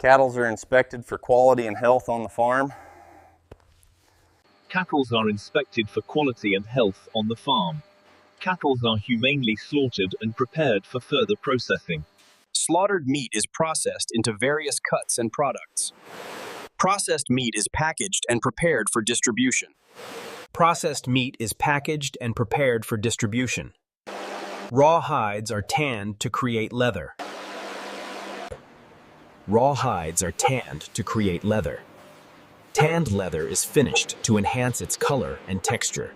Cattle are inspected for quality and health on the farm. Cattle are inspected for quality and health on the farm. Cattle are humanely slaughtered and prepared for further processing. Slaughtered meat is processed into various cuts and products. Processed meat is packaged and prepared for distribution. Processed meat is packaged and prepared for distribution. Raw hides are tanned to create leather. Raw hides are tanned to create leather. Tanned leather is finished to enhance its color and texture.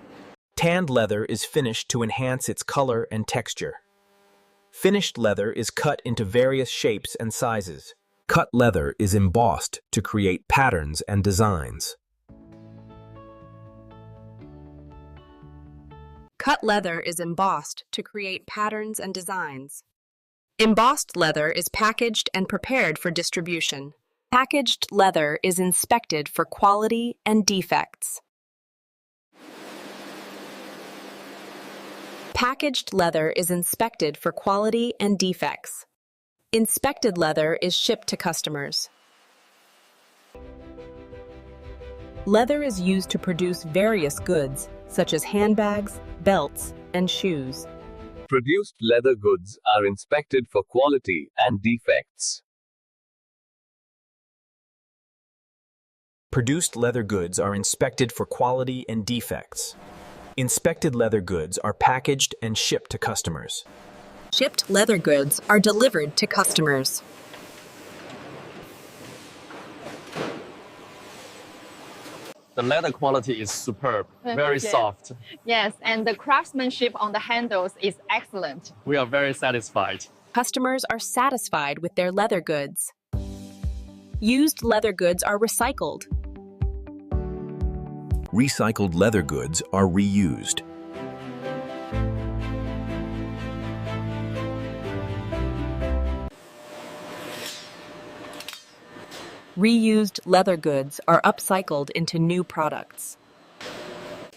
Tanned leather is finished to enhance its color and texture. Finished leather is cut into various shapes and sizes. Cut leather is embossed to create patterns and designs. Cut leather is embossed to create patterns and designs. Embossed leather is packaged and prepared for distribution. Packaged leather is inspected for quality and defects. Packaged leather is inspected for quality and defects. Inspected leather is shipped to customers. Leather is used to produce various goods, such as handbags, belts, and shoes. Produced leather goods are inspected for quality and defects. Produced leather goods are inspected for quality and defects. Inspected leather goods are packaged and shipped to customers. Shipped leather goods are delivered to customers. The leather quality is superb, very Okay. soft. Yes, and the craftsmanship on the handles is excellent. We are very satisfied. Customers are satisfied with their leather goods. Used leather goods are recycled. Recycled leather goods are reused. Reused leather goods are upcycled into new products.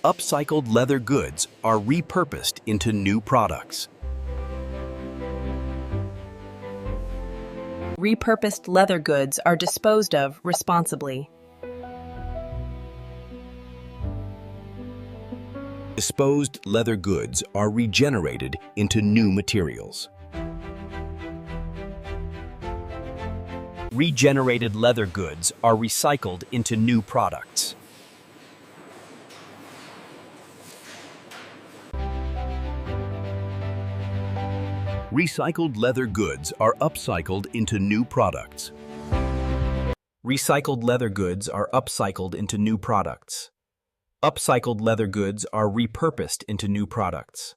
Upcycled leather goods are repurposed into new products. Repurposed leather goods are disposed of responsibly. Disposed leather goods are regenerated into new materials. Regenerated leather goods are recycled into new products. Recycled leather goods are upcycled into new products. Recycled leather goods are upcycled into new products. Upcycled leather goods are repurposed into new products.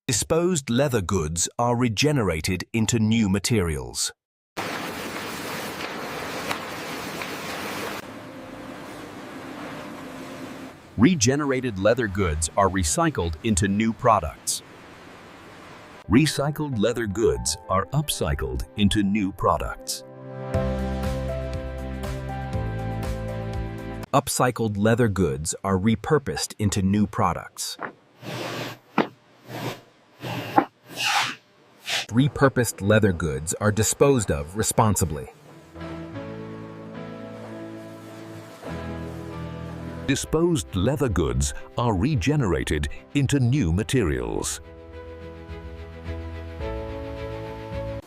Disposed leather goods are regenerated into new materials. Regenerated leather goods are recycled into new products. Recycled leather goods are upcycled into new products. Upcycled leather goods are repurposed into new products. Repurposed leather goods are disposed of responsibly. Disposed leather goods are regenerated into new materials.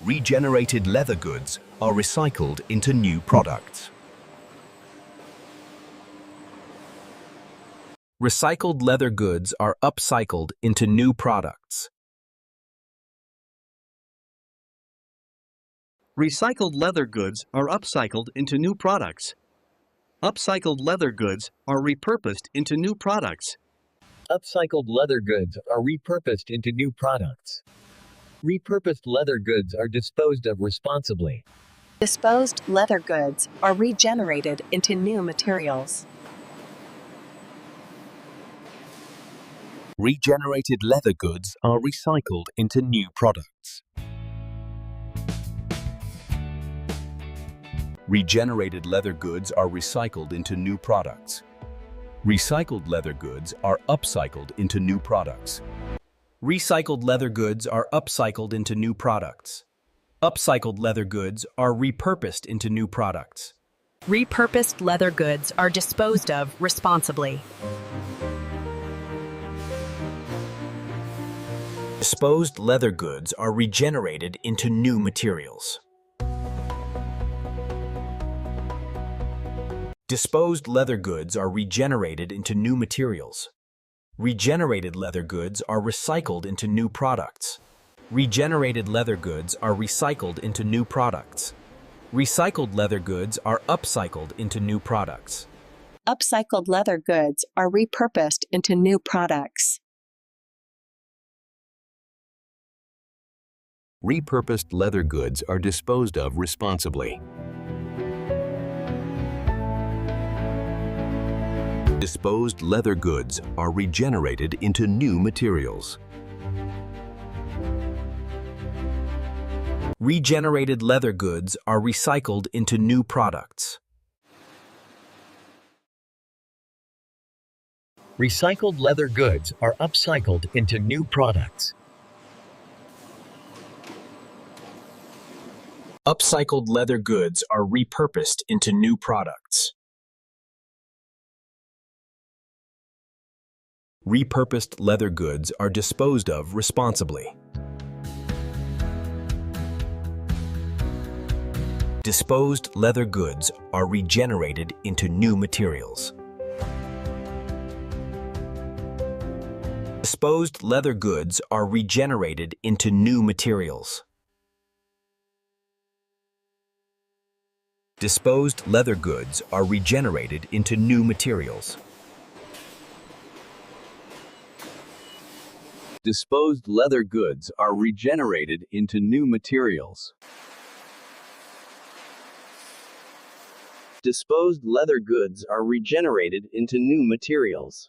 Regenerated leather goods are recycled into new products. Recycled leather goods are upcycled into new products. Recycled leather goods are upcycled into new products. Upcycled leather goods are repurposed into new products. Upcycled leather goods are repurposed into new products. Repurposed leather goods are disposed of responsibly. Disposed leather goods are regenerated into new materials. Regenerated leather goods are recycled into new products. Regenerated leather goods are recycled into new products. Recycled leather goods are upcycled into new products. Recycled leather goods are upcycled into new products. Upcycled leather goods are repurposed into new products. Repurposed leather goods are disposed of responsibly. Disposed leather goods are regenerated into new materials. Disposed leather goods are regenerated into new materials. Regenerated leather goods are recycled into new products. Regenerated leather goods are recycled into new products. Recycled leather goods are upcycled into new products. Upcycled leather goods are repurposed into new products. Repurposed leather goods are disposed of responsibly. Disposed leather goods are regenerated into new materials. Regenerated leather goods are recycled into new products. Recycled leather goods are upcycled into new products. Upcycled leather goods are repurposed into new products. Repurposed leather goods are disposed of responsibly. Disposed leather goods are regenerated into new materials. Disposed leather goods are regenerated into new materials. Disposed leather goods are regenerated into new materials. Disposed leather goods are regenerated into new materials. Disposed leather goods are regenerated into new materials.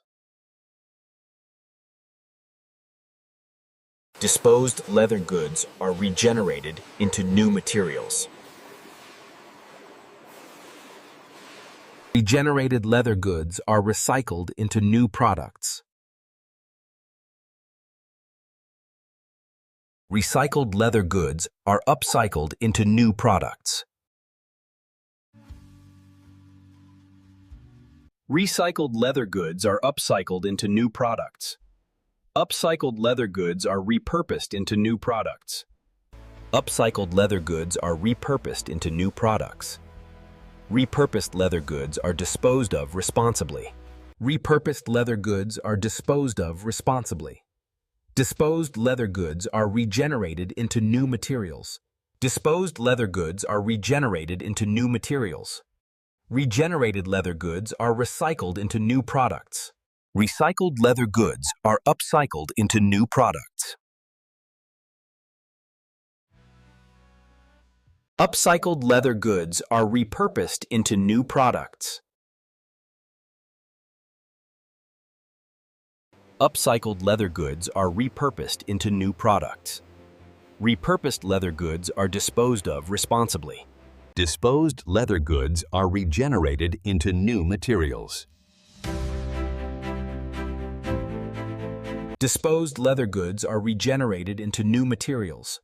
Disposed leather goods are regenerated into new materials. Regenerated leather goods are recycled into new products. Recycled leather goods are upcycled into new products. Recycled leather goods are upcycled into new products. Upcycled leather goods are repurposed into new products. Upcycled leather goods are repurposed into new products. Repurposed leather goods are disposed of responsibly. Repurposed leather goods are disposed of responsibly. Disposed leather goods are regenerated into new materials. Disposed leather goods are regenerated into new materials. Regenerated leather goods are recycled into new products. Recycled leather goods are upcycled into new products. Upcycled leather goods are repurposed into new products. Upcycled leather goods are repurposed into new products. Repurposed leather goods are disposed of responsibly. Disposed leather goods are regenerated into new materials. Disposed leather goods are regenerated into new materials.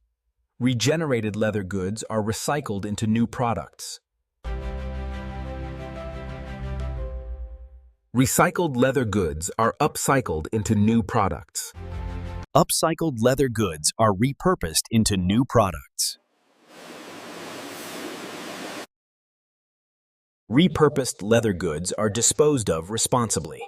Regenerated leather goods are recycled into new products. Recycled leather goods are upcycled into new products. Upcycled leather goods are repurposed into new products. Repurposed leather goods are disposed of responsibly.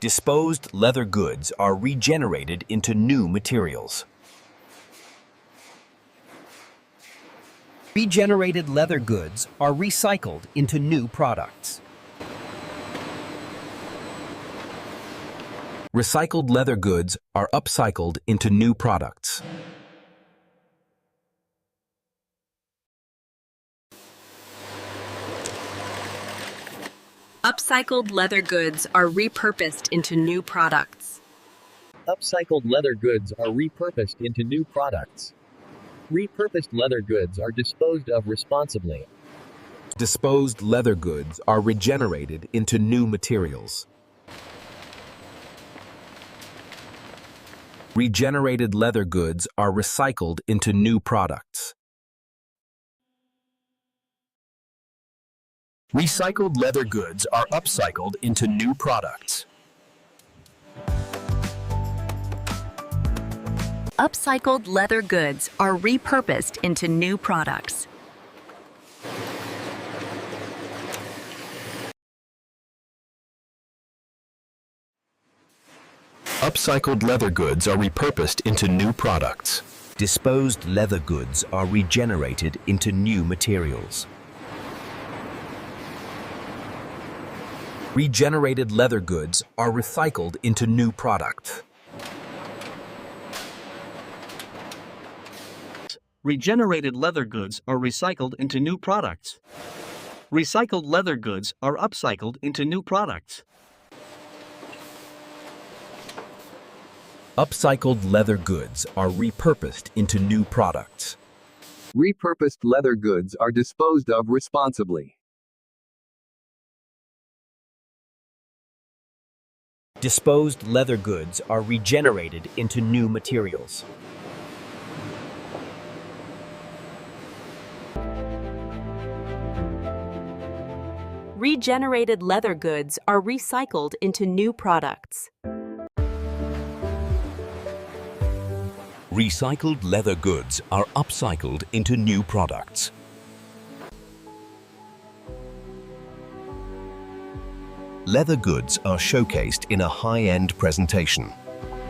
Disposed leather goods are regenerated into new materials. Regenerated leather goods are recycled into new products. Recycled leather goods are upcycled into new products. Upcycled leather goods are repurposed into new products. Upcycled leather goods are repurposed into new products. Repurposed leather goods are disposed of responsibly. Disposed leather goods are regenerated into new materials. Regenerated leather goods are recycled into new products. Recycled leather goods are upcycled into new products. Upcycled leather goods are repurposed into new products. Upcycled leather goods are repurposed into new products. Disposed leather goods are regenerated into new materials. Regenerated leather goods are recycled into new products. Regenerated leather goods are recycled into new products. Recycled leather goods are upcycled into new products. Upcycled leather goods are repurposed into new products. Repurposed leather goods are disposed of responsibly. Disposed leather goods are regenerated into new materials. Regenerated leather goods are recycled into new products. Recycled leather goods are upcycled into new products. Leather goods are showcased in a high-end presentation.